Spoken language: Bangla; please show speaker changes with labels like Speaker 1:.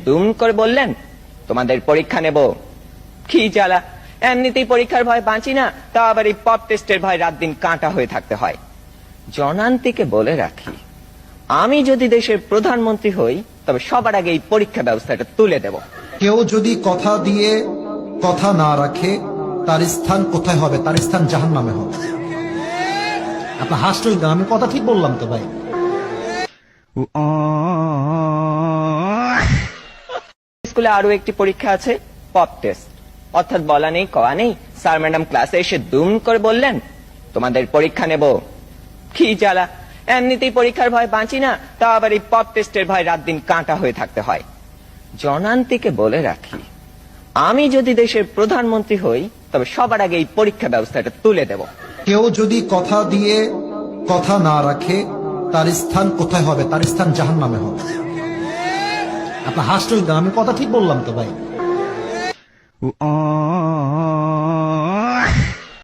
Speaker 1: দুম করে বললেন, তোমাদের পরীক্ষা নেব। কি জ্বালা, এমনিতেই পরীক্ষার ভয় বাঁচি না, তা আবার এই পপ টেস্টের ভয় রাত দিন কাঁটা হয়ে থাকতে হয়। জনান্তিকে বলে রাখি, আমি যদি দেশের প্রধানমন্ত্রী হই তবে সবার আগে এই পরীক্ষা ব্যবস্থাটা তুলে দেব।
Speaker 2: কেউ যদি কথা দিয়ে কথা না রাখে, তার স্থান কোথায় হবে? তার স্থান জাহান্নামে হবে। আপনার হাসলেন না, আমি কথা ঠিক বললাম তো ভাই।
Speaker 1: স্কুলে আরো একটি পরীক্ষা আছে, পপ টেস্ট। অর্থাৎ বলা নেই কওয়া নেই, স্যার ম্যাডাম ক্লাসে এসে দুম করে বললেন, তোমাদের পরীক্ষা নেব। কি জ্বালা, এমনিতেই পরীক্ষার ভয় বাঁচি না, তা আবার এই পপ টেস্টের ভয় রাত দিন কাঁটা হয়ে থাকতে হয়। জনান্তিকে বলে রাখি, আমি যদি দেশের প্রধানমন্ত্রী হই তবে সবার আগে এই পরীক্ষা ব্যবস্থাটা তুলে দেব।
Speaker 2: কেউ যদি কথা দিয়ে কথা না রাখে, তার স্থান কোথায় হবে? তার স্থান জাহান্নামে হবে। আপনার হাসলেন না, আমি কথা ঠিক বললাম তো ভাই।